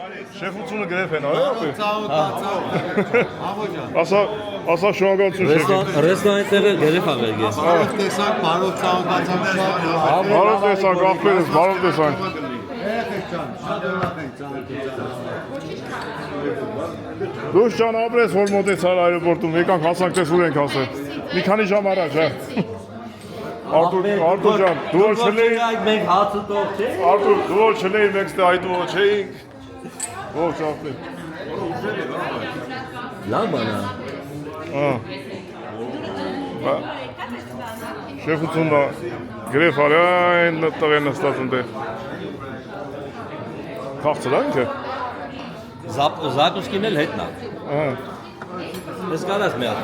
Շեֆությունը գրեվ են, այո՞։ Ասա շնորհակալություն շեֆ։ Ռեստորանի տեղը գրեվ աղերգ է։ Բարով տեսանք, բարով ծաղկացանք։ Բարով տեսանք, աղբերս, բարով տեսանք։ Դուք ջան ապրես, որ մոտեցար այրոպորտում, եկանք հասանք տես ուր ենք հասել։ Մի քանի ժամ առաջ, հա։ Արտուր ջան, դու որ չլեի, մենք հացը տող չէ։ Արտուր, դու որ չլեի, մենք ստե այդուղը չէինք։ Ողջ ապրես։ Լավ բան է։ Շեֆությունն գրեվ արի այն տղեն նստած ընդեղ։ Քաղցր է ինքը։ Զակուսկին էլ հետն է։ Ես կարաս մի հատ։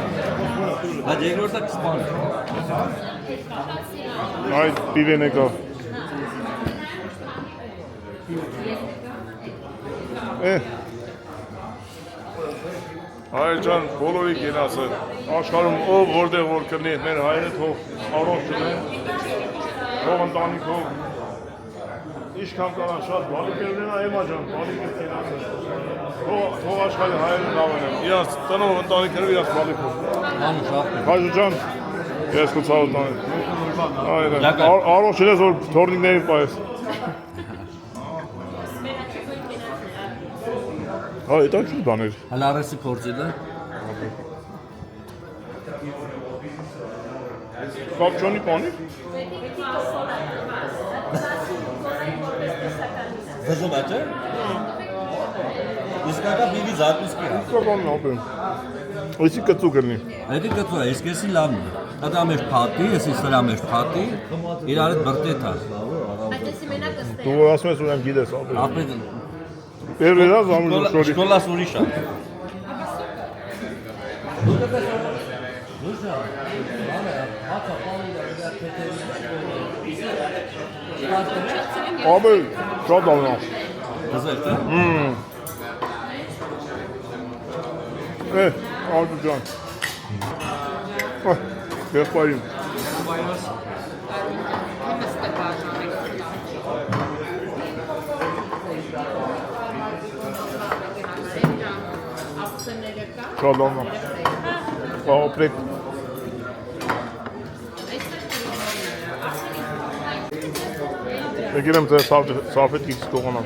Այդ երկրորդը կսպան է։ Այդ պիվեն եկավ։ Հայր ջան, բոլորի կենասը, աշխարհում ով որտեղ որ կլինի, մեր հայրը թող առողջ լինեն, թող ընտանիքով, ինչքան կարան շատ բալիկ լինեն, Էմա ջան, բալիկը կենասը, թող աշխարհի հայրը լավ են, իրանց տնով ընտանիքներով իրանց բալիկով։ Հայր ջան, ես կցավ տանեմ, առողջ լինես, որ թորնիկներին պայես։ Հա, դա ինչ բաներ։ Հələ արեսի փորձելը։ Կապչոնի պանիր։ Դժում է չէ։ Իսկ ակա բիվի զակուսկի է։ Կապանն ապեմ։ Այսի կծու կրնի։ Այդի կծու է, իսկ եսի լավն է։ Ադա մեջ փատի, եսի սրա մեջ փատի, իրար հետ բրտետ է։ Դու ասում ես ունեմ գիտես ապեմ։ Ապետ Первый раз вам уже что ли? Школа Суриша. Abi, çok davran. Güzel değil mi? Arzu can. Yapayım. Şadlanma. Oprek. Girem te safet x koğana.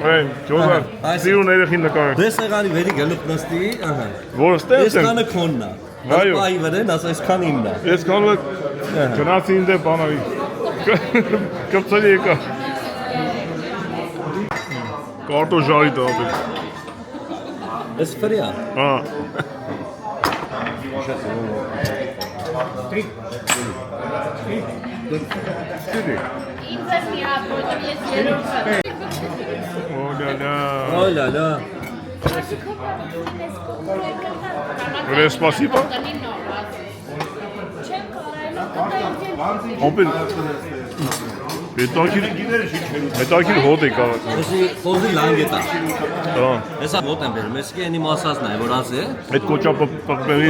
Hey, Joseph, սիրուն երեխին նկարել։ Դες եղանի վերի գլուխ նստի, ահա։ Որ ստեղ Ես կանը քոննա։ Այո։ Այ վրեն, ասա այսքան իմն է։ Ես կանու գնացի ինձ բանալի։ Կպցելի եկա։ Կարտո ժարի դաբել։ Ես ֆրիա։ Հա։ Ինձ մի հատ, որտեղ ես երրորդը։ Օլալա։ Говорю, спасибо. Ապել Հետաքրքիր հոտ է կարող։ Եսի խոզի լանգ է տա։ Հա։ Հեսա մոտ եմ բերում, եսի կենի մասածն է, որ ասե։ Այդ կոճապպերի։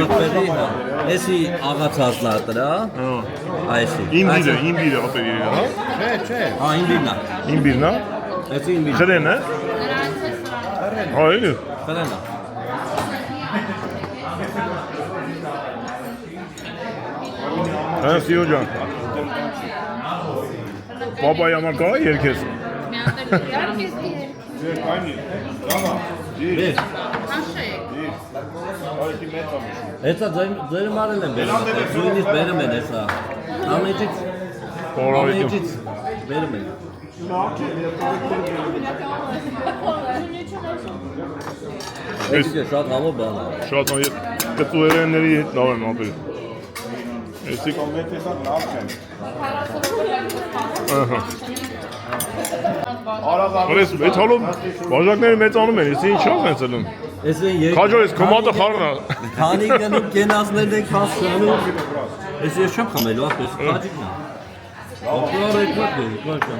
Եսի աղացած լա տրա։ Հա։ Այսի։ Իմբիրը ապելի է, հա։ Հա, իմբիրն է։ Իմբիրն է։ Եսի իմբիր։ Խրեն է։ Հա, էլի։ Խրեն է։ Հա, սիրո ջան։ Պապայի համար կարա երկես։ Հեսա ձեր մարել են բերում, զույնից բերում են հեսա։ Ամեջից բերում են։ Այսի շատ համով բան է։ Շատ կտուերենների հետ լավ եմ ապել։ Այսի Արես մեթալով բաժակները մեծանում են, եսի ինչ աղ են ծլում։ Քաջո ես կոմատը խառնա։ Քանի գնում կենացներ դեք հասկանում։ Ես ես չեմ խմելու, ասես քաջիկն է։ Ո՞ր եկած է, քաջա։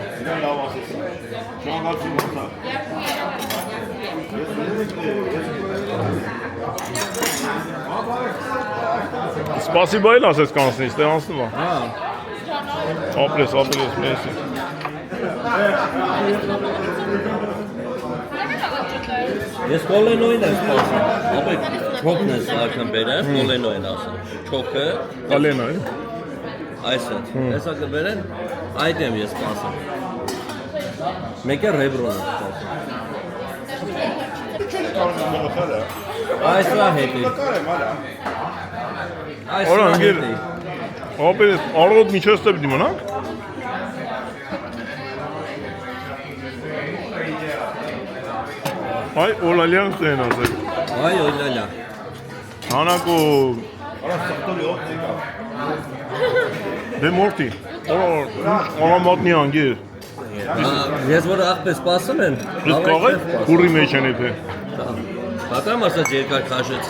Спасибо էլ ասես կանցնի, ստեղ անցնում է։ Հա։ Ապրես, մեսի։ Ես կոլենոյն եմ սպասում, ապեք չոքն ես արկան բերեմ, կոլենոյն ասում, չոքը, Ալենա է։ այս է, եսա կբերեն, այդ եմ ես սպասում, մեկ է ռեբրոն եմ սպասում, այս վա հետ է, Օրա անգեր, ապերես, արոդ միջև ստեպ դիմանանք։ Այ օլալյան ստեն ասեք։ այ օլալա, Հանակո Դե մորտի Օրամատնի անգեր ես որ աղպես սպասում են, Ես կաղեք կուրի մեջ են եթե պատրամ ասած երկար քաշեց,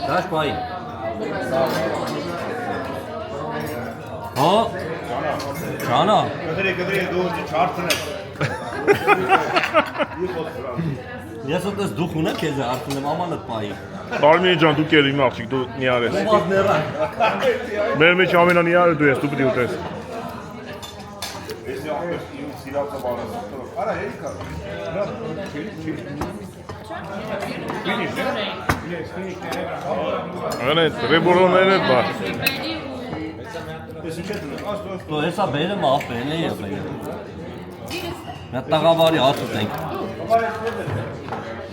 քաշ պայի, հա, ճանա, Կդրի դուրս չարցնես։ ես ոտես դուխ ունեմ քեզ արդեն եմ ամանդ պայի, Արմինի ջան դու կեր իմ աղջիկ դու նիար ես ովազ ներան, Մեր մեջ ամենա նիարը դու ես դու պիտի ուտես Արա հերիքա։ Այն է ռեբորոններ է բար դու հեսա բերեմ աղբեն է և բերեմ, նա տաղավարի ասուտ ենք,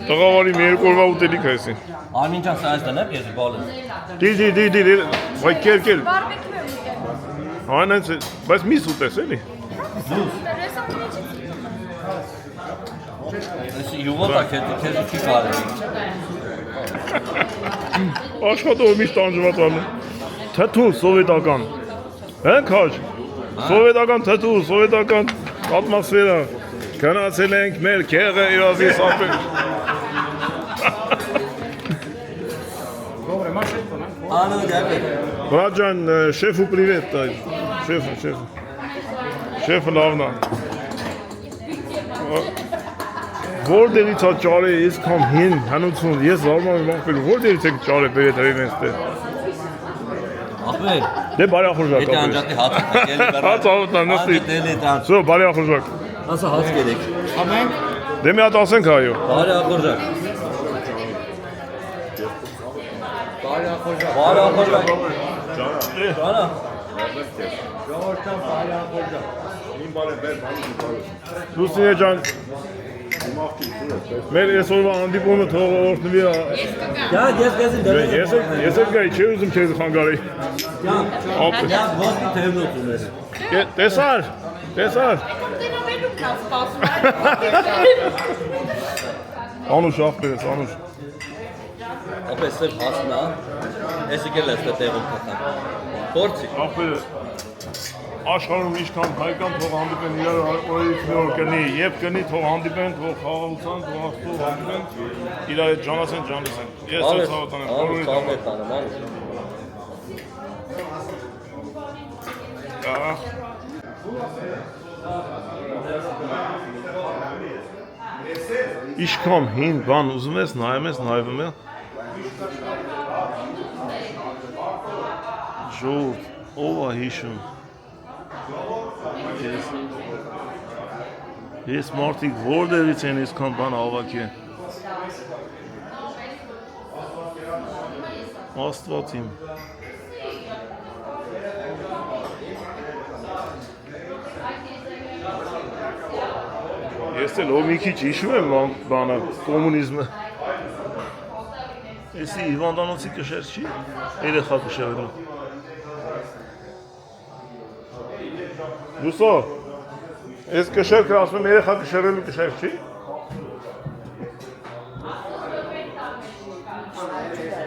Տղավարի մի երկու օրվա ուտելիք է եսին Արմին ջան սա այս դնեմ կեզի բալես, Դի վայ կեր Բարբեկյու եմ ուտել։ Այն է բայց միս ուտես էլի ես յուղոտ է քեզի չի կարելի, Աշխատով միշտ անջված անում Թթու սովետական Հեն քաջ Սովետական թթու, սովետական ատմոսֆերա Գնացել ենք մեր քեղը իրազի սապել անո դեպե, Բրաջան, շեֆու պրիվետ Շեֆը լավն է Որ դերից է ճարը ես կամ հին հնություն ես զարմանում եմ աղբելու որ դերից եք ճարը բերետ հրին ես դե աղբեր, Դե բարի ախորժակ հետը անջատի հաց ատակելի բեռան, Հաց ավոտան նստի դելի տան, Սո բարի ախորժակ ասա հաց կերեք, Դե մի հատ ասենք այո բարի ախորժակ, բարի ախորժակ, ճանա, Լուսինե ջան Մեր այսօրվա հանդիպումը թողը օրտնվի յան ես կեզին դրել Ես էլ գայի չէ ուզում քեզ խանգարի յան ոսկի թևնոտ ունես, Տեսար Տենամենում կան սպասում։ Անուշ աղբերես անուշ ապես սև հասնա, եսի կել ես տեղում կտան, խորցի, Աղբերես Աշխարհում ինչքան հայկան թող հանդիպեն իրար օրերից մի օր կնի Եվ կնի թող հանդիպեն, թող խաղաղության, թող աստծո հանդիպեն Իրար հետ ջանասեն, ջան լսեն Ես էլ ցավոտ անեմ, բոլորի ծավետ անեմ, Իշքամ հին բան ուզում ես, նայում ես, նայվում է Ժողովուրդ, ով է հիշում Ես մարդիկ որտեղից են այսքան բան հավաքի Աստված իմ Ես էլ ով մի քիչ հիշում եմ բանը, կոմունիզմը Էսի հիվանդանոցի կշեր չի, երեխա կշերն Լուսո, ես կշերքը ասում եմ երեխա կշերելու կշեր չի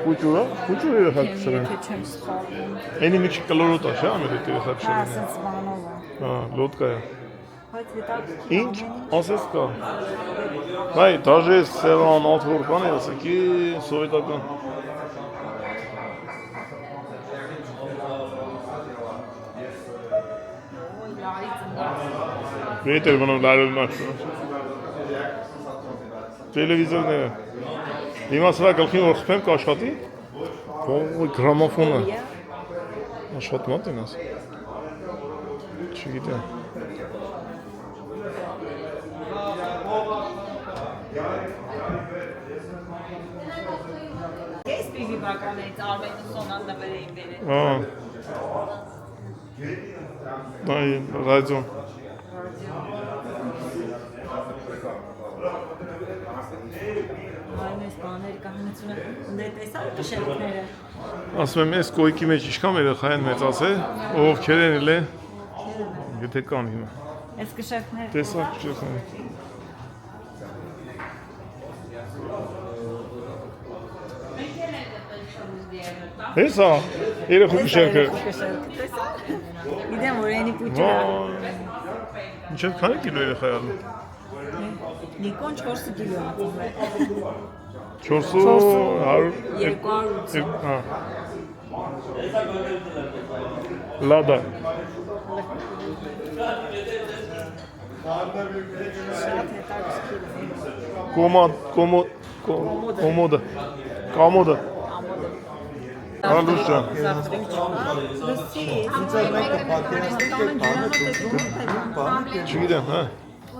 Կուճուրը, կուճուր երեխա կշերեն չեմ սխալվում։ Էնի մի քիչ կլորոտ է, չէ՞ ամեն երեխա Հա, կշերեն ասենց բանով է։ Հա, լոտկա է Բայց հետաքրքիր Ինչ, ասես կա Հայ, դաժե սերան աթվոր բան է ասեք, սովետական Բետեր բանով լարել մաշ Տելևիզորները։ Հիմա սրա գլխին որ խփեմ կաշխատի։ Ո գրամոֆոնը աշխատում է տենաս։ Չգիտեմ։ Ես բիբի բականից Արմենի Սոնան նվեր էին վերել։ Այ ռադիոն։ Այն էս բաներ կանոնությունը դե տեսա շերտները։ Ասում եմ, այս կոյկի մեջ ինչքան երեխա են մեծացել, ովքեր են էլ եթե կան հիմա։ Այս կշերտները։ Տեսա չեմ։ Հեսա, երեխու շերքը։ Տեսա։ Գիտեմ որ այնի փուճը։ Ինչեւ քանի կիլո երեխա է ալու։ Նիկոն 4 կիլո է։ 400 200։ Հա։ Լադա։ Շատ հետաքրքիր է։ Կոմոդը։ Ալուշա։ Չգիտեմ, հա։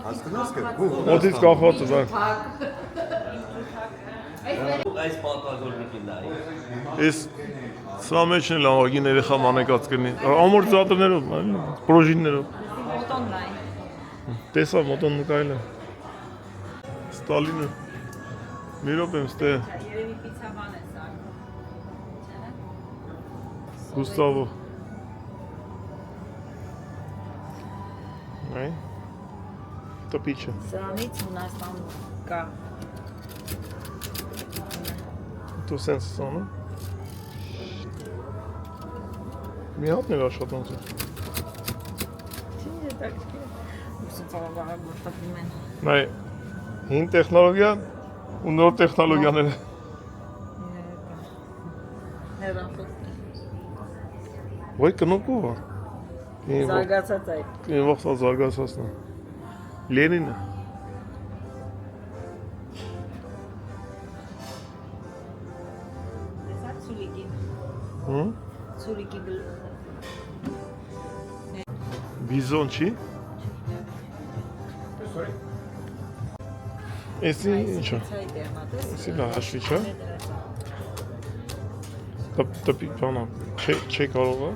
Հասկանաս կը։ Օդից կախված է, դա։ Այս պատվազորնիկին նայի։ Այս սա մեջն էլ աղագին երեխա մանեկած կրնի։ Ամորտիզատորներով, պրոժիններով։ Մոտոնն է։ Տեսա մոտոն նկայել է։ Ստալինը։ Մի րոպե եմ ստե։ Երևի պիցաբան է սա։ Գուստավո։ Այ։ Տպիչը։ Սրանից Հունաստան կա։ Դու սենց սանը։ Մի հատն էր աշխատանք։ Չի հետաքրքիր։ Ուսուցողը գործում են։ Նայ, հին տեխնոլոգիա ու նոր տեխնոլոգիաները։ Հեռախոսներ։ Ոյ կնոկով է։ Զարգացած է։ Ինչ վաղ զարգացածն է։ Լենինը։ Տեսա ցուրիկի։ Հմ։ Ցուրիկի գլուխը։ Բիզոն չի։ Էսի ինչա։ Ցայ դերմատես։ Էսի լա հաշվի չէ։ Տպի բանա, չէ կարող է։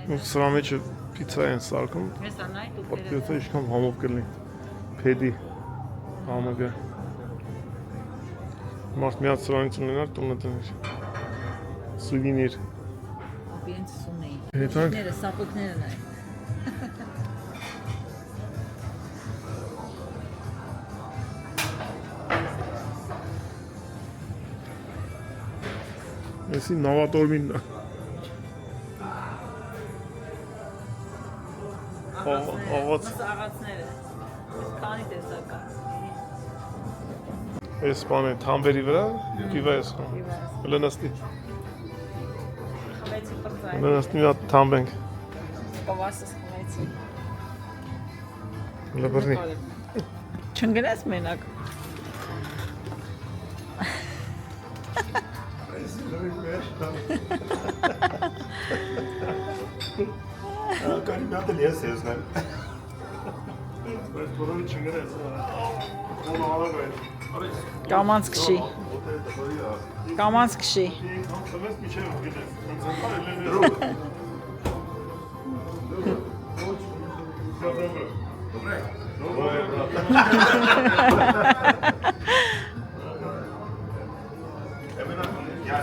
Ու սրա մեջը պիցա են սարքում։ Հեսա նայ դու Պատկերացա ինչքան համով կլինի։ Փեդի համագը։ Մարդ միած սրանից ունենար տունը տնիր։ Սուվինիր։ Ապինց սունեի։ Հետանք։ Ները սապոկները նայ։ Էսի նավատորմին աղաց Աղացները։ Քանի տեսակ կա։ Էս բանը թամբերի վրա պիվա ես խոմ լնստի Խմեցի պրծայ։ լնստի մի հատ թամբենք Կովասս խմեցի։ լբրնի Չընկնես մենակ։ Կանի մի հատ էլ ես եզնեմ։ Բայց բոլորը չգրես Ոնը արավ է Կամանց քշի։ Կամանց քշի։ Խմես միչև գիտես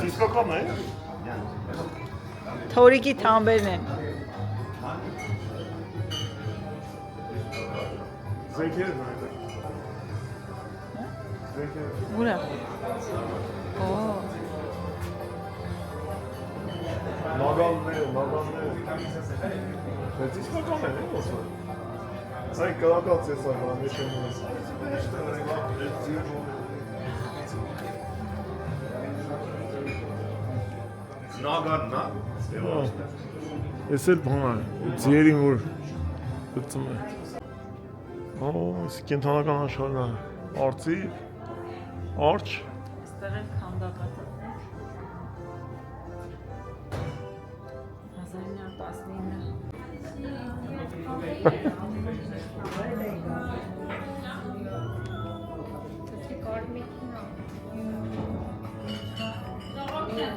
Իսկական է Թորիկի թամբերն են։ Զենքերն է Զենքերը Ուրա։ Օ։ Նագաններ Բայց իսկական է ոսը Այն կրակած ես աղա մեջը Նագանն է։ Ես էլ բան է ձիերին որ գծում է Ո, ես կենթանական աշխարհն է Արծի, արջ, Այստեղ էլ քանդակատը։ 1919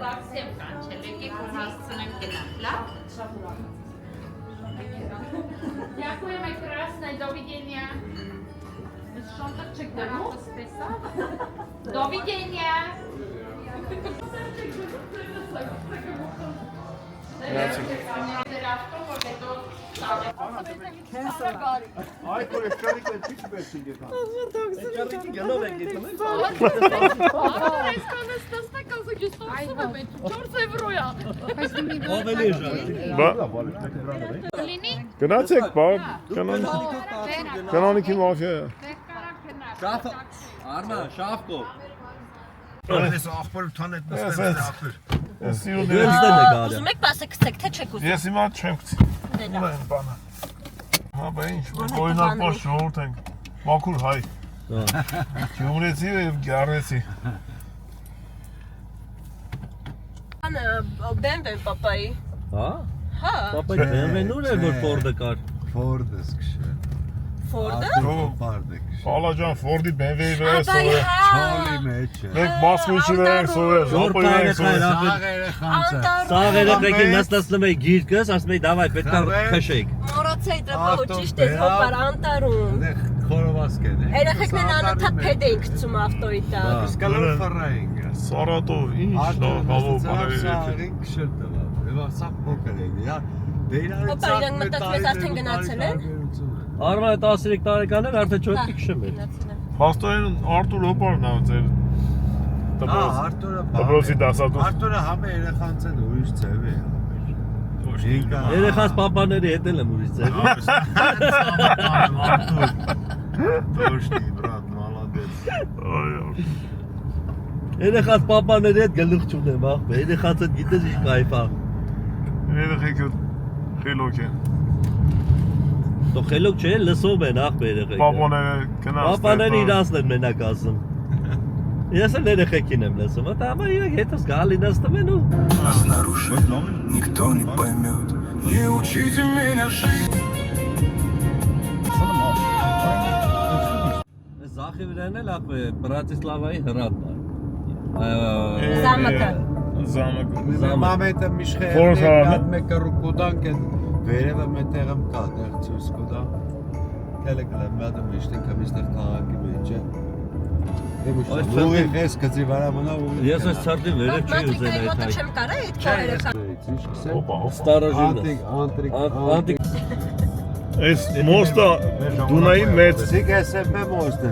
Բացեմ կանչել, եկեք որ հասցնենք գնանք, լավ? Дякуємо, красне, доведення. Що так чекаємо? Доведення. Ay kolesterolü hiç besin getir. Ավելի է գնացեք, բա, կանոնիքի մաֆիա է։ Շաֆ Արմա, շաֆկո։ Öyleyse akbarı tanıt mesela akbar. Սիրուն Դուրս դե նկարը։ Ուզում եք պասը գցեք, թե չեք ուզում։ Ես հիմա չեմ գցի։ Դելա։ Բանը։ Հա, բա ինչ, օրինակով շորտ ենք։ Մաքուր հայ։ Գյումրեցի եւ գյարեցի։ BMW պապայի։ Հա։ Հա։ Պապա BMW-ն է որ Ford-ը կար։ Ford'ız kişi. Ford-ը։ Ford'ı kişi. Ալաջան Ֆորդի BMW-ի վրա Ապա սովեր։ հա։ Charlie meçe. Մենք մասմիչի veren սովեր, Որ ապոյ պայրը veren սովեր։ քայլավ։ Սա երեխեքին նստացնում է գիրկս, ասում է դավայ պետք է քշեք։ Մոռացա դրապահ ճիշտ է հոպար անտարում։ Ne korovas gene. Երեխեքներն անընդհատ փեդ էին գցում ավտոյի տակ։ Skalar farayınga. Սարատով ինչ լավ հավով բաների։ Sağırın kışırdı var. Ve sak pokereydi ya. Beyler Հոպա իրանք մտածվեց արդեն գնացել են։ Արմանը 13 տարեկան էր, արդեն 4 քշում էր։ Հաստային Արտուր հոպարն ա ձեր։ Ha Artur'a Դպրոցի դասատու։ Artur'a hamı երեխանցեն ուրիշ ձև է։ Ինքա Երեխաս պապաների հետ էլ եմ ուրիշ ձև։ Artur. Точно, брат, молодец. Այո։ Երեխաս պապաների հետ գլուխ չունեմ, ախպե։ Երեխացը գիտես ինչ կայֆ է։ Երեխեքը խելոք են։ Դու խելոք չէ, լսով են ախպե երեխեքը։ Պապաները գնաց։ Պապաները իրանցն են մենակ ասում։ Ես էլ երեխեքին եմ լսում, դա ամա իրենք հետս գալի նստում են ու Нас нарушить никто не поймет. Не учите меня жить. Զախի վրան էլ ախպե Բրատիսլավայի հրատն է։ Զամակը։ Զամակը։ Մամետը Միշխել Խորս հարան է։ նատ մեկը ռուկուդան կեն վերևը մետեղմ կա դեր ցույց կտա։ Կելեկլեմ մատը միշտ կամիստեր քաղաքի մեջ է։ Ուղի ես կծի վրա մնա ուղի։ Ես այս ցարտի վերև չի ուզեն Մատրիկայի այդ մոտը հայ։ չեմ կարա այդ քո երեխա։ Հոպա։ Ստարոժինը։ Անտրիկ։ Այս մոստը Դունայի մեծ։ Սիկ SMP մոստը։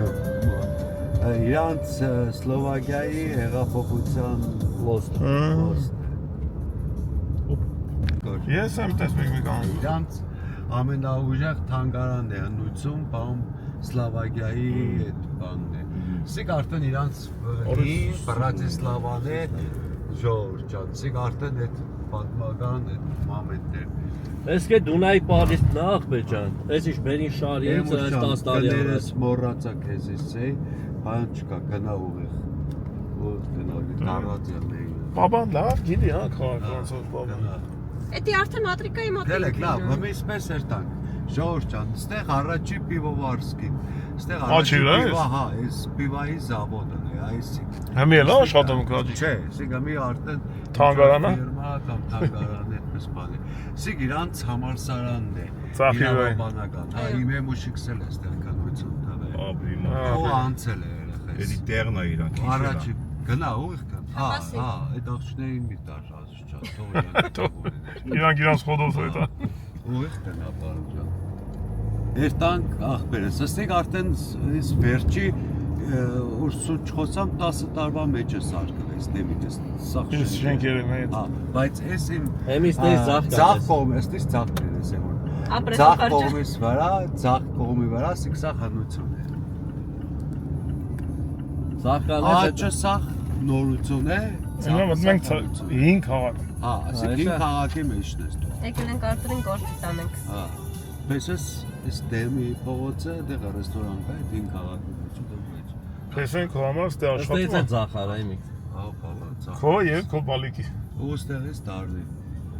Իրանց Սլովակիայի հեղափոխության Մոստ։ Ես եմ տեսնում մի կան։ իրանց ամենաուժեղ թանգարանն է հնույցում, բան Սլովակիայի այդ բանն է։ Սիկ արդեն իրանց Բրատիսլավան է Ժորժան։ Սիկ արդեն այդ պատմական այդ մամենտներ։ Ես կե Դունայի պարիստն է ախպե ջան։ Այս ինչ բերին շարիից այս 10 տարի Կներես առաջ։ մոռացա քեզ էսի, բան չկա, գնա ուղիղ։ Որ գնալի տարած եղնեի։ Պապան լավ գիտի հա քաղաքացիով պապան։ Էդի արդեն մատրիկայի մոտ։ Դելեք լավ, հմից պես էր տանք։ Ժորժ ջան, ստեղ առաջի պիվովարսկին։ Ստեղ Աչի վրա ես։ հա, այս պիվայի զավոդն է, այսիկ։ Հիմի էլ աշխատում քաջի։ Չէ, սիգա մի արդեն Թանգարանա։ ֆիրմա կամ թանգարան այդպես բան է։ Սիկ իրանց համալսարանն է։ Ծախի վրա։ Իրավաբանական, հա, իմ եմուշիքսել է ստեղ կանություն տավե։ Ապրիլ։ Ու անցել է երեխես։ Էդի տեղն է իրանք։ Առաջի գնա ուղիղ կան։ Հա, հա, այդ աղջներին մի տար ազուշ չա, թող Իրանք իրանց խոդոս է դա։ ուղիղ կնա բարոյ ջան։ Էր տանք ախպերս, ըստեղ արդեն այս վերջի ուրսուց խոսամ 10 տարվա մեջ է սարկվեց դեմիդես սախ Ես շենքերը մեծ։ հա բայց այս իմ Հեմիստեի ձախ կա։ ձախ կողմ էստից ձախ դերես է որ Ապրես ձախ ապարջը։ կողմից վրա ձախ կողմի վրա սա հնություն է Ձախ կան աճը սա նորություն է Հիմա մտնում ենք 5 քաղաք։ հա այսինքն քաղաքի մեջն է ստո Եկել ենք Արտուրին գործի տանենք։ հա պես էս դեմի փողոցը դեղ ռեստորան կա դին քաղաքի մեջ Փեսեն քո համար ստե Ըստ էս է ծախարը իմի։ Քո եւ քո բալիկի։ Ոստեղից դարնի։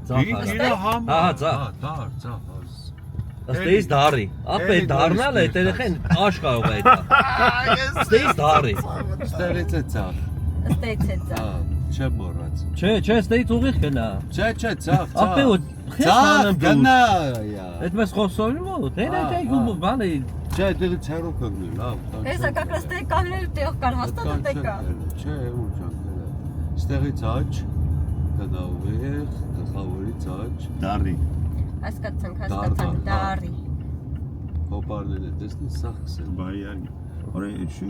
Ծախարը։ Իրա համ։ Հա, ծախ։ Դար։ Ըստ էս դարի։ Ապե դառնալ է երեխեն աշ կարող է դա։ Ըստ էս դարի։ Ստեղից է ծախ։ Ըստ էս է ծախ։ Չէ մոռաց։ Չէ, ըստ էս ուղիղ գնա։ Չէ, ծախ։ Ապե ու Ծախ գնա։ Այդ մեզ խոսորում ու դե գումու բանը։ Չէ, դեռ ցերո կգնի, լավ։ Հեսա կակրս տեղ կանել տեղ կար հաստատ տեղ կա։ Չէ, ու ջան։ Ստեղից աճ, գնա ուղիղ, գլխավորից աճ, դարի։ Հասկացանք, դարի։ Հոպարները տեսնի սախսեն։ Բայանի։ Օրեն շու։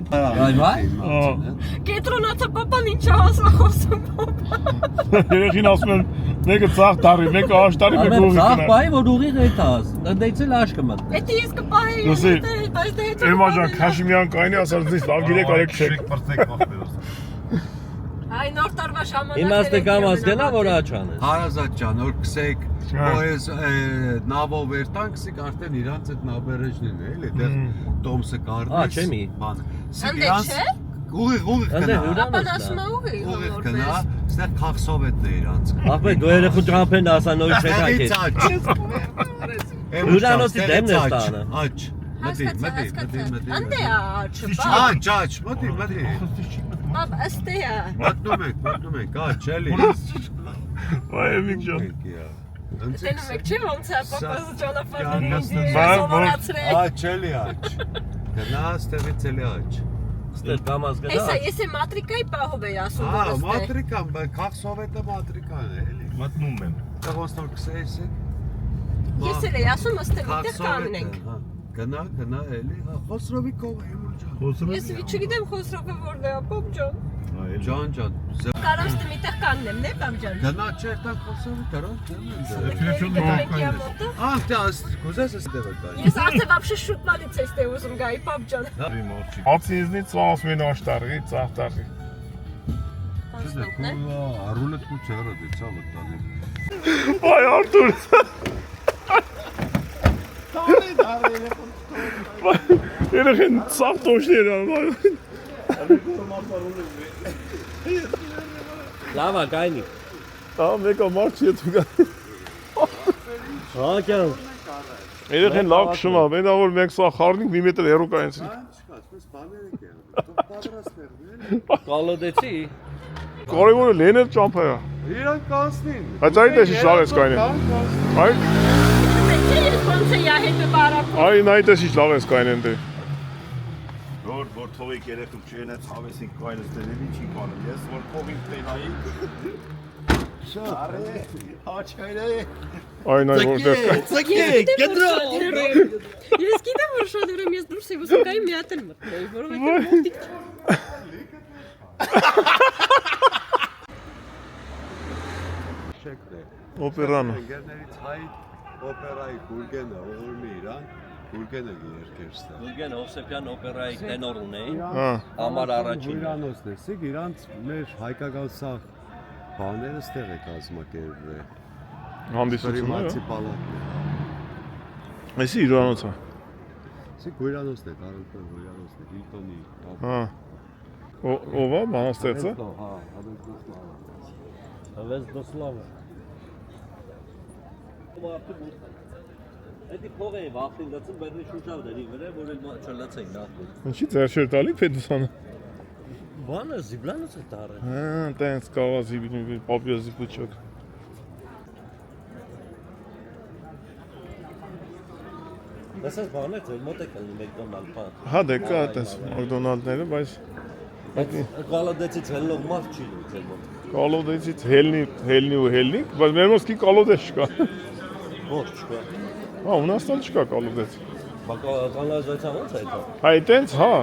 Կետրոնացը պապան ինչ ասում խոսում պապա։ Երեխին ասում են մեկը ծախ տարի, մեկը աշ տարի, մեկը ուղիղ Ծախ գնա։ բայ որ ուղիղ է տաս։ Դեյցել աշ կմտնի։ Էդի ես կպահեի։ Լսի, բայց դե Էմա ջան, Քաշիմյան կայնի ասած դից լավ գիրեք արեք չեք։ Այ նոր տարվա ժամանակ։ Իմաստը կամ ասկենա որ աչանես։ Հարազատ ջան, որ քսեք, ոյս նավով վերտանքսիկ արդեն իրանց այդ նաբերեժնին է, էլի, դեռ Տոմսը կարդես։ Ա, չէ մի։ Բանը։ Անդե չէ։ Ուղիղ Անդե գնա։ Պապան ասում է ուղիղ։ Ուղիղ գնա, ստեղ քաղսովետն է իրանց։ Ապե դու երեխու ջամփեն ասան նույն չեկայ։ Հյուրանոցի դեմն է ստանը։ Աճ։ Մտի։ Անդե աչը։ Աճ, մտի։ Պապ ըստե է։ Մտնում եք, աճ, էլի։ Բայ միք ջան։ Տենում եք չէ ոնց է պապա ճանապարհին Աճ, էլի աճ։ Գնա, ստեղից էլի աճ։ Ստեղ կամաս գնա։ Հեսա ես է մատրիկայի պահով էի ասում որ ըստե։ Մատրիկան, բայց քաղսովետը մատրիկան է, էլի։ Մտնում եմ։ Դա ոնց որ քսես է։ Ես էլ էի ասում ըստե միտեղ կանենք։ Գնա, էլի, Խոսրովի կողը եմ ջան։ Ես չգիտեմ Խոսրովը որն է, պապ ջան։ Ջան, Կարամ ստե միտեղ կաննեմ, né, պապ ջան։ գնա չերտան Խոսրովի դարան Դե Ահ, կուզես ստեղ կա։ Ես արդեն вообще շուտմանից էի ստե ուզում գայի, պապ ջան։ Ացինիզնից ասում են աշ տարի, ծախ տարի։ Արուլը դու չերը դե ցավը տանի։ Բայ Արտուր։ Երեխին ծախ տոշներ անում։ Լավ է գայնի։ Ահա մեկը մարդ չի դու գա։ Հա ջան։ Երեխին լավ քշում է, մենա որ մենք սա խառնենք մի մետր հեռու կայացի։ Չկաց, բաներ եք եղել։ Պատրաստներ։ Կալոդեցի։ Կարևորը լենել ճամփա է։ Իրան կանցնին։ Բայց այդ էսի լավ ես կայնեն։ Այ Ես ոնց է յա հետը բարապ։ Այն այդ էսի լավ ես կայնեն դե։ Որ թողիկ երեխու չեն այդ հավեսին կայնս դերելի չի կանում։ Ես որ թողիկ տենայի։ Շարե, աչքայրե։ Այն որտեղ կա։ Ցկեք, կդրո։ Ես գիտեմ որ շատ ուրեմն ես դուրս եմ ուզում գայի մի հատ էլ մտնեի, որովհետեւ մոտիկ Օպերանը։ Ընկերներից հայ օպերայի Գուրգենը ողորմի իրան, Գուրգենը երկեր ստա։ Գուրգեն Հովսեփյան օպերայի տենորն է։ Հա։ Համար առաջին։ Հյուրանոցն է, սիկ իրանց մեր հայկական սաղ բաները ստեղ է կազմակերպվել։ Հանդիսությունները։ պալատն է։ Էսի հյուրանոց է։ Սիկ հյուրանոցն է, Կարենտոն հյուրանոցն է, Հիլտոնի։ Հա։ Ո՞վ է բանաստեղծը։ Հա, Ադելկոսլավը։ Ավես դոսլավը։ Էդի փող է վախտին դացում բերնի շուշավների վրա, որ էլ չլացեին նախ։ Ինչի ձեր չէր տալի Փեդուսանը։ Բանը զիբլանոց է տարը։ Հա, տենց կավազի պապիոզի փուչոք։ Դասած բանը ձեր մոտ է կլինի մեկդոնալդ բան։ Հա դե կա այդպես մակդոնալդները, բայց Կալոդեցից հելնող մարդ չի լինի ձեր մոտ։ կալոդեցից հելնի, բայց մեր մոտ կալոդես չկա։ Ոչ չկա։ Հա, ունաստան չկա կալոդեց։ Կանալիզացիան ո՞նց է դա։ Հայ տենց, հա։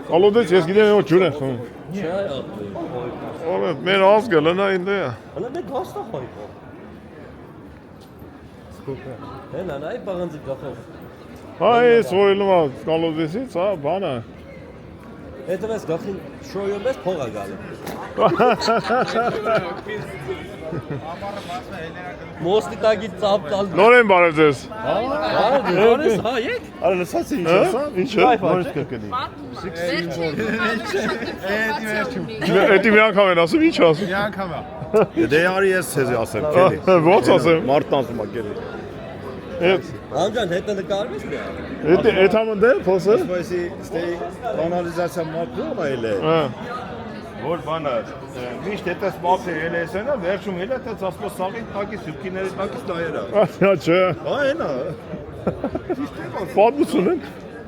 Կալոդեց ես գիտեմ որ ջուր են խմում։ Չէ, ապրի։ Օրը մեր ազգը լնա ինձ է։ Հələ մեկ հաստա խայքո։ Սկոպը։ Հենա նայ բաղանձի կախով։ Հա, ես որ լնա կալոդեցից, հա, բանը։ Հետո ես գլխին շոյում ես փողա գալու։ Մոստի տակից ծավ տալ։ Նորեն բարև ձեզ։ Հա, եկ։ Արա լսած ինչ Հա? ասա։ Ինչը։ Նորից կրկնի։ Էդի մի անգամ են ասում, ինչ ասում։ Դե արի ես ցեզի ասեմ, քելի։ Ո՞նց ասեմ։ Մարդն ասում է քելի։ Անջան հետը նկարվես մի։ Էդ համն դե փոսը։ Այսի ստեյ կանալիզացիա մաքրում այլ է։ Հա։ Որ բանը միշտ հետս մաքրել էլ էսենա, վերջում էլ է տես ասում սաղի տակի սուպքիների տակից նայերա։ Ահա չէ։ Հա այնա։ Պատմություն են։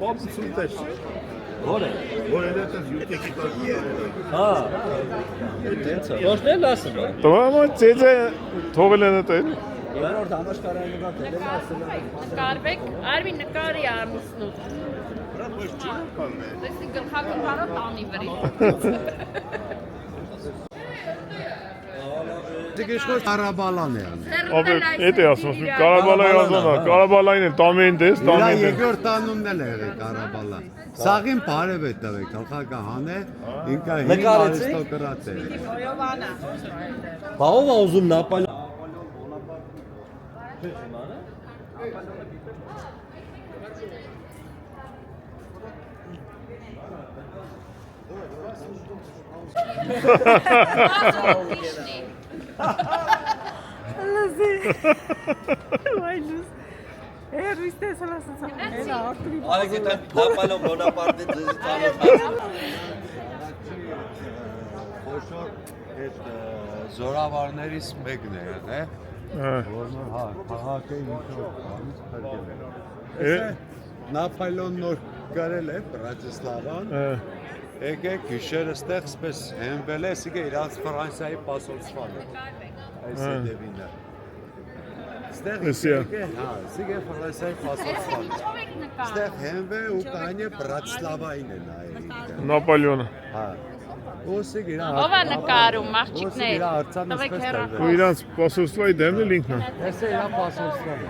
Պատմություն տես։ Որ է։ Որ էլ է տես յուտեկի տակի երել։ Հա։ Ոչնել ասում։ Տղամա ծեծե թողել են էդ։ Երրորդ համաշխարհային նկատել եմ ասել։ Նկարվեք, արվի նկարի ամուսնու։ Դեսի գլխակը բարո տանի վրի։ Դիգեշքո Կարաբալան է անում։ Ապե, էդ է ասում, Կարաբալայի ազոնա, Կարաբալային էլ տամեն դես, Իրա տամեն դես։ երկրորդ անունն էլ է եղել Կարաբալա։ Սաղին բարև է տվել, գլխակահան է, ինքը հին Նկարեցի՞։ արիստոկրատ է։ Բա ով է ուզում Նապոլեոն։ Այգետ Նապոլեոն Բոնապարտի ծանոթ։ Խոշոր այդ զորավարներից մեկն է եղել, որ հա, քաղաքը ինչ-որ բանից փրկել է։ Նապոլեոն նոր գրել է Բրատիսլավան։ Եկեք գիշերը ստեղ սպես հենվել է, սիգե իրանց Ֆրանսիայի պասոլստվանը։ Այս է դեպինը։ Ստեղ եկեք, հա, սիգե Ֆրանսիայի պասոլստվանը։ Ստեղ հենվե ու կանյե Բրատիսլավային է նայել։ Նապոլեոնը։ Հա։ Ոսիկ իրա։ Ով է նկարում, աղջիկներ։ Իրա արցանը Տվեք սպես հեռա։ Ու իրանց պասոլստվայի դեմն էլ ինքն է։ Էս է իրա պասոլստվանը։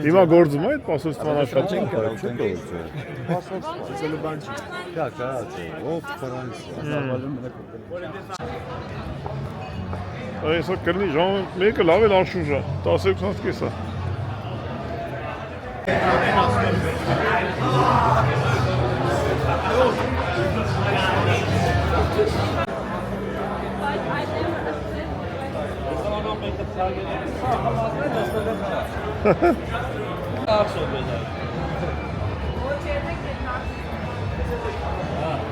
Հիմա գործում է այդ պասոլստվան աշխատանքը։ Ասելու բան չի։ Դա կարած է, ով Ֆրանսիա։ Այսօր կլինի ժամ մեկը լավ էլ անշուժ է, 12-ից կես է։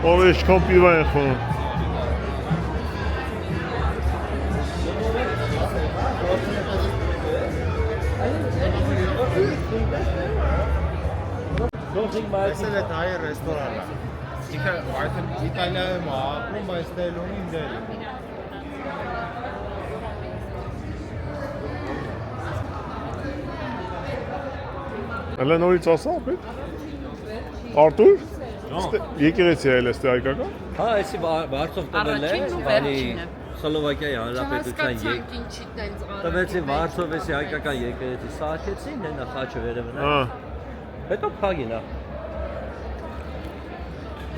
Ով էշքան պիվա են խոնում։ Այս էլ է հայ ռեստորանն է։ Ինքը արդեն Իտալիայում է ապրում, բայց դել ունի դել։ Հələ նորից ասա, ապետ։ Արտուր։ Եկեղեցի այլ էստե հայկական։ Հա, այսի Վարշավ տվել է, բանի Սլովակիայի Հանրապետության տվեցի Վարշավեսի հայկական եկեղեցի սարքեցին, նենա խաչը վերևն է։ Հա։ Հետո փագին է։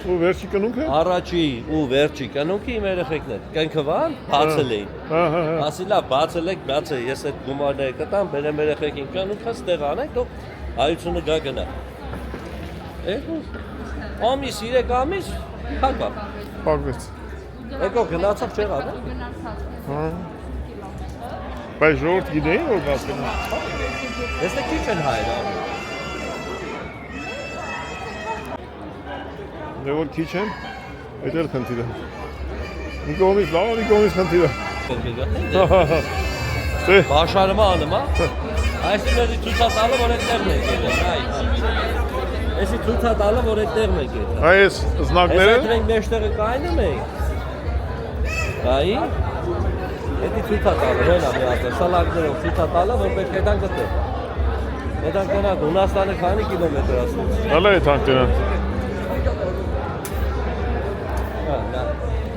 Ու վերջի կնունքը։ Առաջի ու վերջի կնունքը իմ երեխեքն են։ Կնքվան, բացել էին։ Հա, հա, հա։ Ասիլա բացել եք, բացը ես այդ գումարները կտամ, բերեմ երեխեքին կնունքը ստեղ անեք, դու հայությունը գա գնա։ Ամիս 3 ամիս փակա։ Փակվեց։ Եկո գնացավ չեղավ։ Հա։ Բայց ժողովուրդ գիտեին որ գասկնա։ Ես քիչ են հայր։ Դե որ քիչ են, այդ էլ խնդիր է։ Մի կողմից լավ, մի կողմից խնդիր է։ Դե Բաշարը անում, հա։ Այսինքն ցուցատալը որ այդտեղն է գետը, այ։ Էսի ցուցատալը որ այդտեղն է գետը։ այս զնակները։ Այս մենք մեջտեղը կայնում ենք։ Այ։ Էդի ցուցատալը հենա մի հատ, սալակներով ցուցատալը որ պետք է դան գտե։ Դան կնա Հունաստանը քանի կիլոմետր ասում։ Հələ է թանկերան։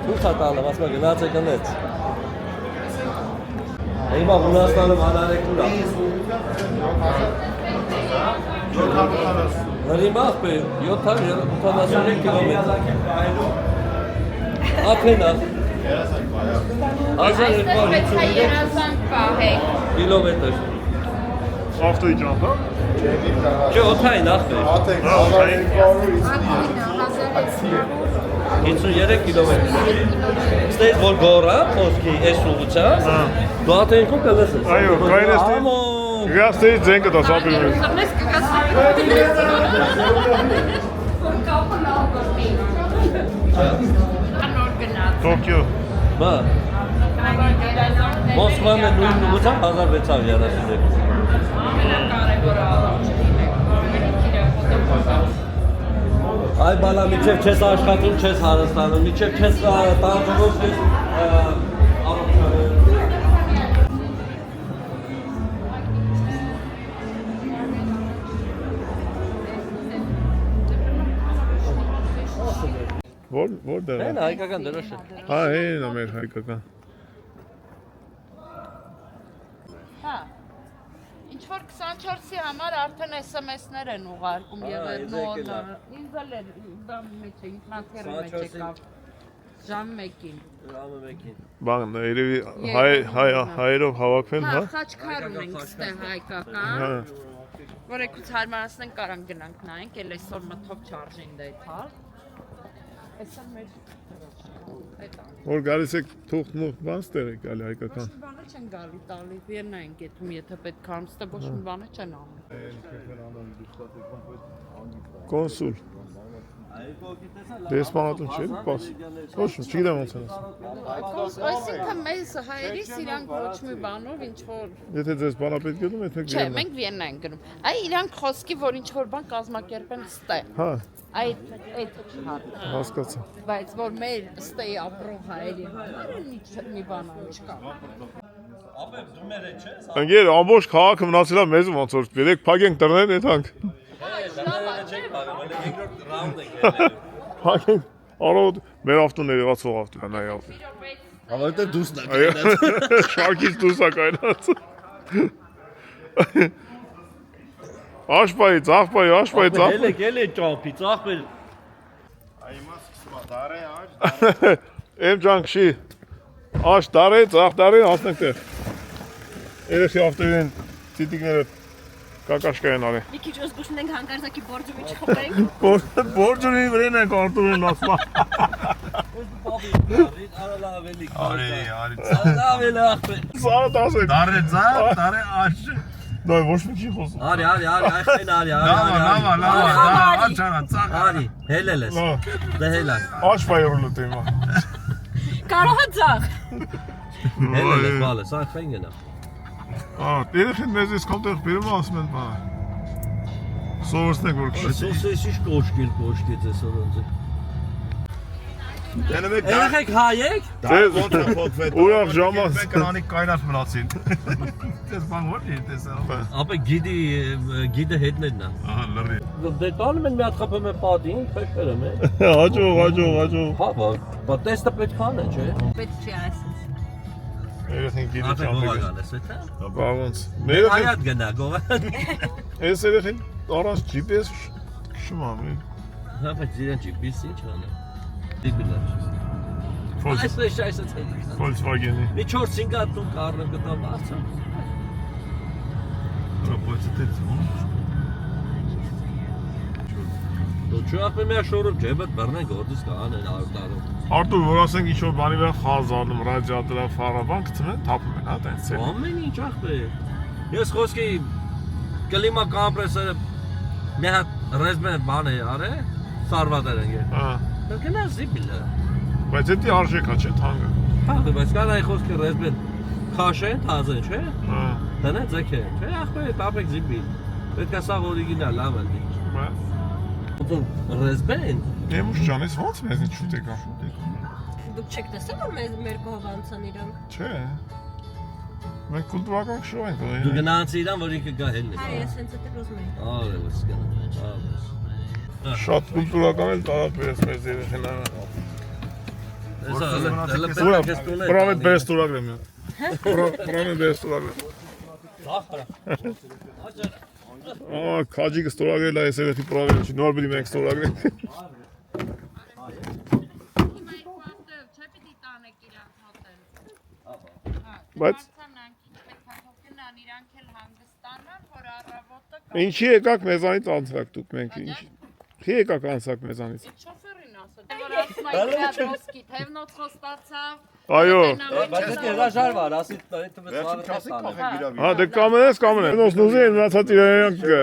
Ցուցատալը ասում եմ գնաց եկնեց։ Հիմա Հունաստանում անարեկուր է։ Հրիմախ բե 783 կիլոմետր։ Աթենա։ 1253 երազանք պահեք։ կիլոմետր։ Ավտոյի ճամփա։ Չէ, օթային ախր։ 53 կիլոմետր։ Ստեյս որ գորա, խոսքի այս ուղղությամբ, դու աթենքում կլսես։ Այո, կայնես գաստեի ձենքը դա սապի մեր։ Սրնես կգասի։ Անոր գնաց։ Տոկիո։ Բա, Մոսկվան է նույն ուղղությամբ 1632։ Ամենակարևորը Այ բալա, միջև չես աշխատում, չես հարստանում, միջև չես տանջվում, չես Որտեղ է։ Հեն հայկական դրոշը։ Հա, հեն ամեր հայկական։ Հա։ Ինչ որ 24-ի համար արդեն SMS-ներ են ուղարկում եղել նոր։ Ինձ էլ էր բամ մեջ է, ինքնաթիռի մեջ եկավ։ Ժամ 1-ին։ Ժամը 1-ին։ Բան, երևի հայերով հավաքվեն, հա։ Հա, խաչքար ունենք ստե հայկական։ Որ եկուց հարմարացնենք կարան գնանք նայենք, էլ այսօր մթով չարժին դա թալ։ Այսօր մեր Որ գալիս եք թուղթ մուղթ բան ստեղ եք գալի հայկական։ Ոչ մի բանը չեն գալի տալի, Վիեննա են գետում, եթե պետք է ամստը ոչ մի բանը չեն անում։ Կոնսուլ։ Դեսպանատուն չէ՞, պաս։ Ոչ, չգիտեմ ոնց են ասում։ Այսինքն մեզ հայերիս իրանք ոչ մի բանով ինչ որ Եթե ձեզ բանապետ գնում եք Չէ, մենք Վիեննա ենք գնում։ Այ իրանք խոսքի որ ինչ որ բան կազմակերպեն ստե։ Հա, Այդ չհատ։ հասկացա։ Բայց որ մեր ստեի ապրող հայերի համար մի բան չկա։ Ապե դու մեր չես։ Ընկեր, ամբողջ քաղաքը մնացել է մեզ ոնց որ երեք փակենք դռներն եթանք։ Փակենք, առօր մեր ավտոն երևացող ավտոն է նայ ավտո։ Հավատա դուս նա Այո, շարքից դուրս է կայնած։ Աշպայի, ծաղպայի, աշպայի, ծաղպայի։ Էլի ճամփի, ծաղպել։ Այմա սկսում է դարե աշ, Եմ ջան քշի։ Աշ դարե, ծաղ դարե, հասնենք տեղ։ Երեխի ավտոյին ծիտիկները կակաշկա են արի։ Մի քիչ զգուշ ենք հանկարծակի բորջումի չխփենք։ Բորջունի վրեն ենք արտում են ասպա։ Արալավելի։ Արի, Արալավելի ախպե։ Սարը տասեք։ դարե ձա, դարե աշ։ Դա ոչ մի չի խոսում։ Արի, այխեն արի։ Լավա, աչանա, ծաղ։ Արի, հելել ես։ Դե հելա։ Աշպայի որ լտեմ։ Կարող է ցախ։ Հելել ես, բալես, այխեն գնա։ Երեխին մեզ ես կամտեղ բերում ասում են բան։ Սովորցնենք որ քշի։ Սոսեսիշ կոշկել ձեզ օրոնձը։ Դենեմ եք Երեխեք հայեք։ Ձեզ ուրախ ժամանց։ Կրանիկ կայնած մնացին։ Դες բան որ է տեսա։ Ապե գիդը հետներն է։ Ահա, լրի։ Դե տանում են մի հատ խփում է պատին, փեքրում է։ Հաջող։ Հա, բա տեստը պետք է անե, չէ։ Պետք չի այսպես։ Երեխին գիտի Ապե չամփի։ գողանես էթա։ Բա ոնց։ Հայատ գնա գողան։ Այս երեխին առանց GPS քշում ամեն։ Հա, բայց իրեն GPS ինչ անե։ Դիգլա։ Այսպես այսպես։ Volkswagen-ի։ Մի 4-5 հատ դու կառը գտավ արցա։ Պրոպոզիտեց ո՞նց։ Դու չափը մի շորում չէ, բայց բռնեն գործից կանեն արտարում։ Արտուր, որ ասենք ինչ-որ բանի վրա խազ անում, ռադիատորա, ֆարաբան գցում են, թափում են, հա, տենց է։ Ամեն ինչ ախպե։ Ես խոսքի կլիմա կոմպրեսորը մի հատ ռեզմեն բան է արե, սարվատեր են գեր։ Հա։ Գնա զիբիլը։ Բայց դա արժեք է, չէ՞, թանկը։ Հա, բայց կան այ խոսքի ռեզմեն քաշեն, թազեն, չէ։ Հա։ Դնա ձեքե։ Չէ, ախպե, տապեք զիբիլ։ Պետք է սա օրիգինալ լավ է։ Ոնց ռեզմեն։ Դեմուշ ջան, ես ո՞նց մեզ ինչ շուտ եկա։ Դուք չեք տեսել որ մեր կողմ անցան իրանք։ Չէ։ Մենք կուլտուրական քշով ենք։ Դու գնացի իրան, որ ինքը գա հելնի։ Հա, ես հենց այդ ուզում եմ։ Արե, ո՞ս գնա։ Շատ կուլտուրական էլ տարածվեց մեզ երեխին։ Պրամետ բերստուրագրեմ։ Պրամետ բերստուրագրեմ։ քաջիկը ստորագրել է, ես էլի պրոբլեմ չի, նոր բիդի մենք ստորագրենք։ Բայց ինչի եկաք մեզանից անցակ դուք մենք ինչ։ Խի եկաք անցակ մեզանից։ Շոֆերին ասա, դե որ ասում այդ դրոսկի, թևնոց խոստացավ։ Այո։ Բայց դա հրաժարվար, ասի դա մեծ Հա դե կամենես Ոնց նուզի են մնացած իրեն գա։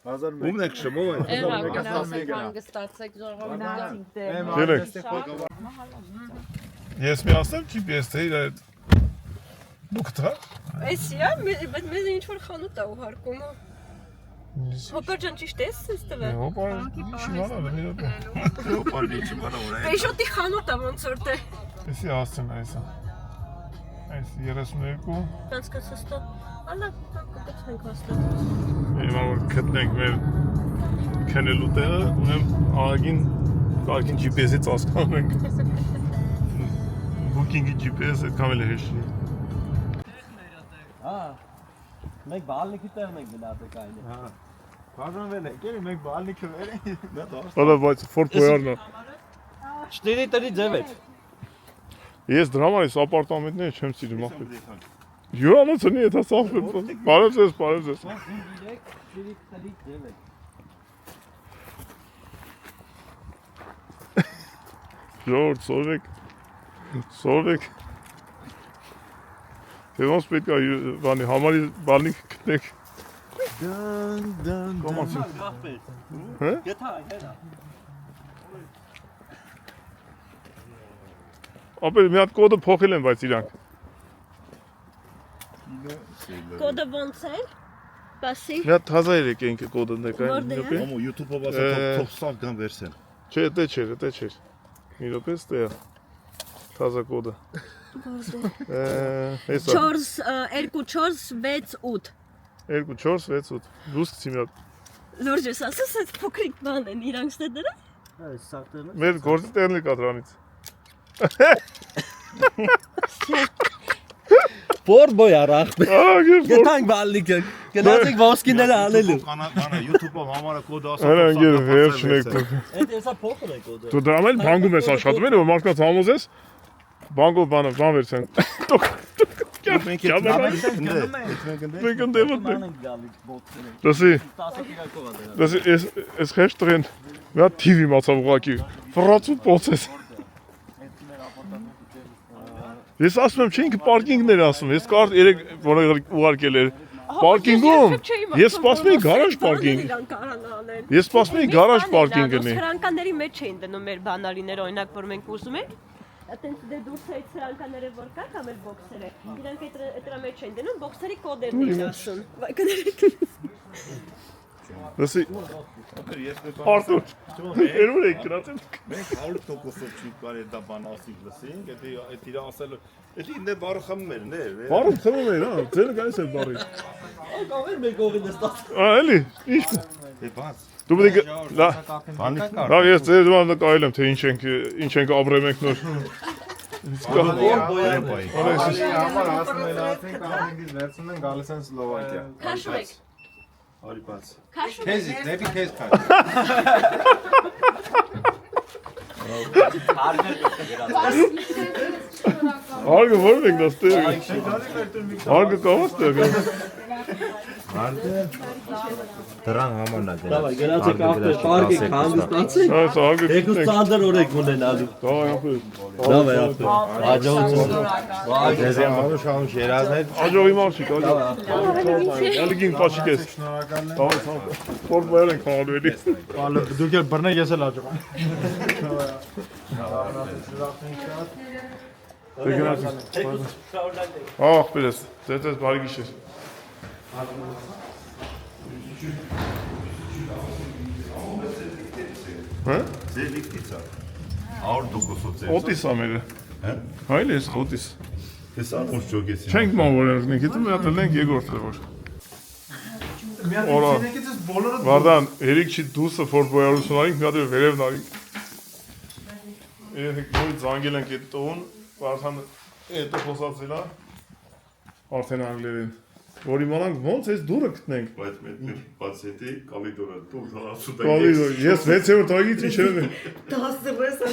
Ումն եք շմով է։ Հանգստացեք ժողովուրդ։ Ելեք։ Ես մի ասեմ GPS թե իր այդ դուք դա։ Էսի է, բայց մեզ ինչ որ խանութ է ուղարկում։ Հոպար ջան ճիշտ ես ստվել։ Հոպա, շիմանա մի դեպ։ Հոպա դիչի Պեշոտի խանութ է ոնց որ դե։ Էսի ասեն այսա։ Այս 32 Կանցկացստո։ Ալա կգցենք հաստատ։ Հիմա որ գտնենք մեր քնելու տեղը, ունեմ աղագին կարգին GPS-ից հասկանում ենք։ Booking-ի GPS-ը կամել է հեշտ։ Հա։ Մենք բալնիկի տեղն ենք գնացել կայնի։ Հա։ Բաժանվել է, գերի մենք բալնիկը վերենք։ Հələ բայց Fort Boyard-ն է։ 4 տրի ձև է։ Ես դրա համար այս ապարտամենտները չեմ սիրում ախպետ։ Հյուրանոցնի եթե սախպետ։ Բարև ձեզ, բարև ձեզ։ 4 տրի ձև է։ Ժողովուրդ, սորվեք։ Թե ոնց պետք է բանի համարի բալնիկ գտնեք։ Դան։ Կոմացի։ Հա։ Գետա, հենա։ Ապեր մի հատ կոդը փոխել են բայց իրանք։ Կոդը ոնց է։ Բասի։ Մի հատ 1003 ենք կոդը ներկայացնում։ Ոմո YouTube-ով ասա թող սավ կան վերսեն։ Չէ, դե չէր։ Մի րոպե ստե։ Թազա կոդը։ Հեսա 4 2 4 6 8 2 4 6 8 Ռուսցի մի հատ։ Լուրջ ես ասես այդ փոքրիկ բան են իրանք ստե դրա։ Այս սակտերն։ Մեր գործի տեղն է կադրանից։ Ֆորտ Բոյար ախպե։ Ահա, Գետանք բալնիկը։ Գնացեք ոսկիները անելու։ Կանա YouTube-ով համարը կոդը ասա։ Արա ինգեր վերջն եք։ Այդ էսա փոքր է կոդը։ Դու դրամ էլ բանկում ես աշխատում ես, որ մարդկանց համոզես։ Բանկով բան վերցեն։ Մենք Մենք ընդդեմ Մանենք գալիք բոքսերը։ Դասի, 10 կիլո կոդը։ դասի էս խեշտրեն։ Մի հատ TV մացավ ուղակի։ Ֆրացու պոցես։ Ես ասում եմ, չէ ինքը պարկինգներ ասում։ Ես կարդ 3 որը ուղարկել էր։ Պարկինգում։ Ես սպասում էի գարաժ պարկինգ։ Ես սպասում էի գարաժ պարկինգ գնի։ Սրանկաների մեջ էին դնում մեր բանալիները, օրինակ որ մենք ուզում ենք։ Այտենց դե դուրս այդ սրանկաները որ կա, կամ էլ բոքսերը։ Իրանք այդրա մեջ են դնում, բոքսերի կոդերն են ասում։ Դասի Արտուր, երբ եք գնացել։ Մենք 100%-ով չի կարելի դա բան ասի լսենք, այդ իր ասել, դա ինձ բառը խմում էր, ներ։ Բարը խմում էր, հա, ձերը գալիս էր բարի։ Ակավեր մեկ օղին նստած։ Էլի, ի՞նչ։ Դե բաց։ Դու պետք է Բանիկ կար։ Դա ես ձեր դրան նկարել եմ, թե ինչ ենք ապրեմ ենք նոր։ Համար ասում են վերցնում են գալիս են Սլովակիա։ Քաշում եք։ Արի բաց։ Քեզի, դեպի քեզ քաշ։ Հարգը որ ենք դաստեղ։ Հարգը կավաս տեղ։ Դրան համարն է դրան։ Դավայ գնացեք ապտե պարկի հանգստացեք։ Այս հարգը Եկու ստանդար օրենք ունենալու։ Դավայ ապե։ Դավայ ապտե։ Աջողություն։ Ձեզ եմ անուշ անուշ երազներ։ Աջողի մաշիկ, աջող։ Ալիգին պաչիկ ես։ Դավայ ցավ։ Ֆորտ Բոյար ենք խաղալու էլի։ Բալը դուք էլ բռնեք ես էլ աջող։ Դե գնացինք։ Ահ, պերես, ձեզ բարի գիշեր։ Հա? Ձեր լիքտից է։ 100%-ով ձեր։ Օտիս ամերը։ Հա? Հայլ ես օտիս։ Ես անուշ ջոգես։ Չենք մանվորերնենք, եթե մի հատ ենք երկրորդ է որ։ Օրա։ Վարդան, երիք չի դուսը Ֆորտ Բոյարություն արինք, մի հատ վերև նարինք։ Երեք նույն զանգել ենք այդ տոհուն, Վարդան հետը խոսացել է, արդեն անգլերեն։ որ իմանանք ոնց այս դուրը գտնենք։ Բայց մենք բացետի կալիդորը դու հալասու Կալիդոր, ես 6-րդ տարեից իջել եմ։ 16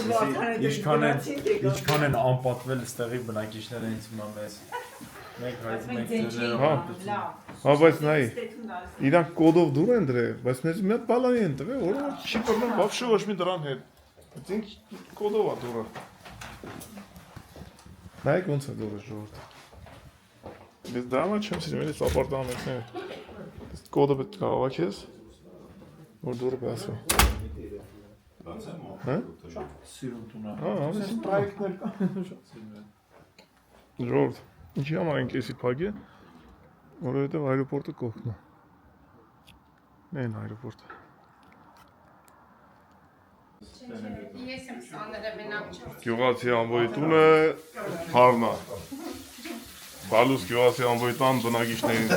Ինչքան են անպատվել ստեղի բնակիչները ինձ հիմա մեզ։ Մենք հայտնենք Հա, բայց նայ, իրանք կոդով դուր են դրել, բայց մեզ մի հատ բալանի են տվել, որը չի բռնում բավշե ոչ մի դրան հետ։ Բայց ինք կոդով է դուրը։ Նայեք ոնց է դուրը ժողովուրդ։ Ես դա մա չեմ սիրում, ես ապարտամանքներ։ Այս կոդը պետք է հավաքես, որ դուրը բացվի։ Հա? սիրուն տունա։ Հա, ամեն պրոյեկտներ կան։ Ժողովուրդ, ինչի համար ենք էսի փագի, որովհետև այրոպորտը կողքն է։ Մեն այրոպորտը։ Ես եմ սաները մենակ չեմ։ Գյուղացի ամբոյի տունը հարնա։ Բալուս գյուղացի ամբոյի տան բնակիչներին։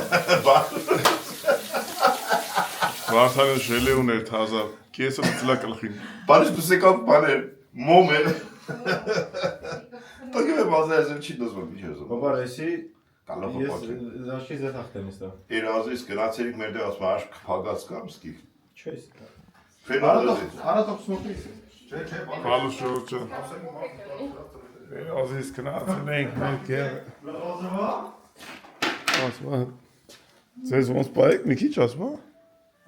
Վարդանը շելե ուներ թազա, կեսը ծլա կլխին։ Բարիշ բսեկավ բաներ, մոմ են։ Տագև է բազայազեմ չի դոզվում, ինչ ես ում։ Բաբար էսի Կալով ես պաճը։ զաշի զետախտեմ իստա։ Իր ազիս գնացերիք մեր դե ասում աշկ փագած կամ սկի։ Չես։ Ֆենալոզից։ Արատոք սմոքրիս։ Բալուս շորոչը։ Ազիս կնացել ենք մեր կեր։ Ասմա, ձեզ ոնց պայեք մի քիչ ասմա։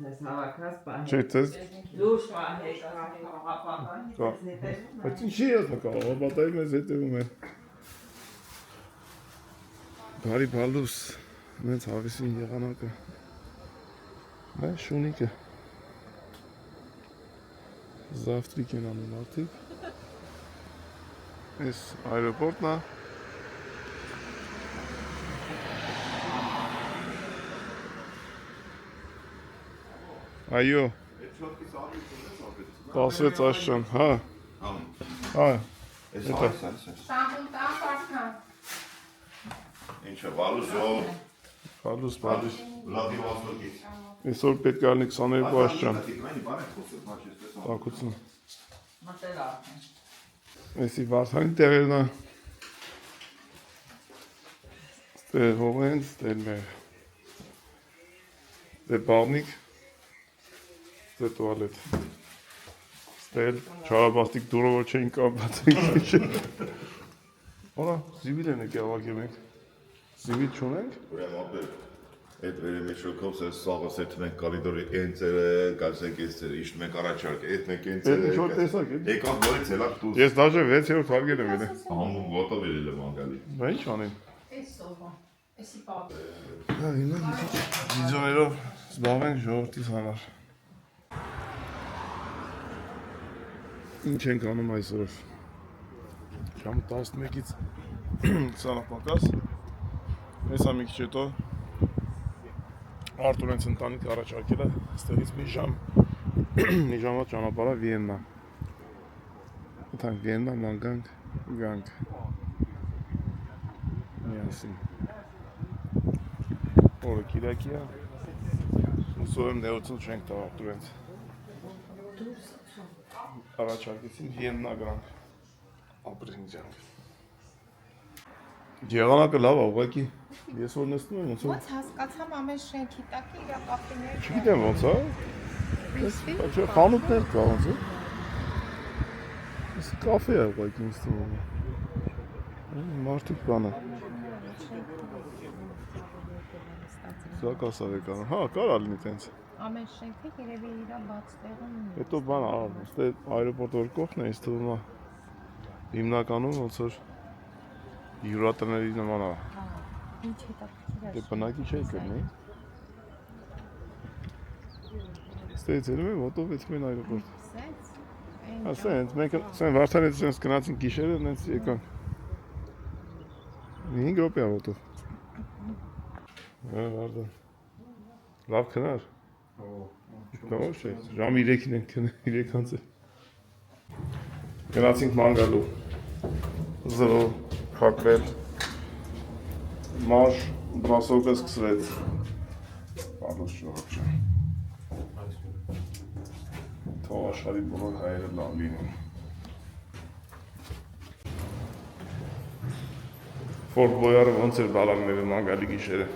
Ես հավաքած բան։ Չէ, ձեզ։ Լուշ վահեք, հապապան։ Բայց ինչի ես մկավ, բատայի մեզ հետևում են։ Բարի բալուս, մենց հավեսին եղանակը։ Մեն շունիկը։ Զավտրիկ են անում արդիկ։ Այս այրոպորտն է։ Այո։ 16 աշճան, հա։ Հա։ Սամբուն տան պարքան։ Ինչը վալուզով, Բալուս, բալուս։ Վլադիվոստոկից։ Այսօր պետք է ալնի 22 աշճան։ Տակուցն։ Մտել արդեն։ Այսի վարդանի տեղերն է։ Ստե հովեն, ստե մեր։ Ստե բաղնիկ։ Ստե տուալետ։ Ստել չարաբաստիկ դուրը որ չէին կապված։ Որա, զիվիլ են եկի ավագեմ ենք։ Զիվիլ չունենք։ Ուրեմն ապեր, այդ վերեմեջրոքով սես սաղս էդ մենք կալիդորի ենցերը, գալսենք ենցերը, իշտ մենք առաջարկ, էդ մենք Էդ ինչ որ ենցերը, տեսակ է։ եկավ նորից ելակ դուս, Ես դաժե 6-րդ հարգել եմ ելը։ համում գոտով ելել եմ անգալի։ Բա ինչ անեն։ Էս սովա։ Էսի պապ։ Հա, հիմա մի քիչ վիդեոներով զբաղվենք ժողովրդիս համար։ Ինչ ենք անում այսօր։ Ժամը 11-ից 20 պակաս։ Հեսա մի քիչ հետո Արտուր հենց ընտանիքը առաջարկել է ստեղից մի ժամա ճանապարհը Վիեննա։ Այդտեղ Վիեննա ման գանք միասին։ Օրը կիրակի է։ Հուսով եմ նեղություն չենք տա Արտուր հենց։ Առաջարկեցին Վիեննա գրանք։ Ապրենք ջանք։ Եղանակը լավ է, ուղղակի ես որ նստում եմ ոնց որ Ոնց հասկացամ ամեն շենքի տակ իր կաֆեներ։ չգիտեմ ոնց է։ Չէ, խանութներ կա ոնց է։ Այս կաֆե է ուղղակի ինձ թվում է։ Մարդիկ բանը։ Սա կասավ է կան։ Հա, կարա լինի տենց։ Ամեն շենքը երևի իր բաց տեղում ունի։ Հետո բան ա, ստե այրոպորտը որ կողքն է, ինձ թվում է հիմնականում ոնց որ հյուրատների նման է։ Ինչ հետաքրքիր է։ Դե բնակի չէ կլինի։ Ստեից ելում եմ, ոտով եթում են այրոպորտ։ Սենց։ Ասենց, մենք սեն վարդանից սենց գնացին գիշերը, նենց եկանք։ 5 րոպե ա ոտով։ Հա, վարդան։ Լավ քնար։ Ոչ չէ, ժամ 3-ին ենք քնել, 3-անց է։ Գնացինք ման գալու։ Զրո, խակվել։ Մաշ, բրասովկը սկսվեց։ Պարոս շողոք չէ։ Թող աշխարհի բոլոր հայերը լավ լինեն։ Ֆորտ Բոյարը ոնց էր բալանները ման գալի գիշերը։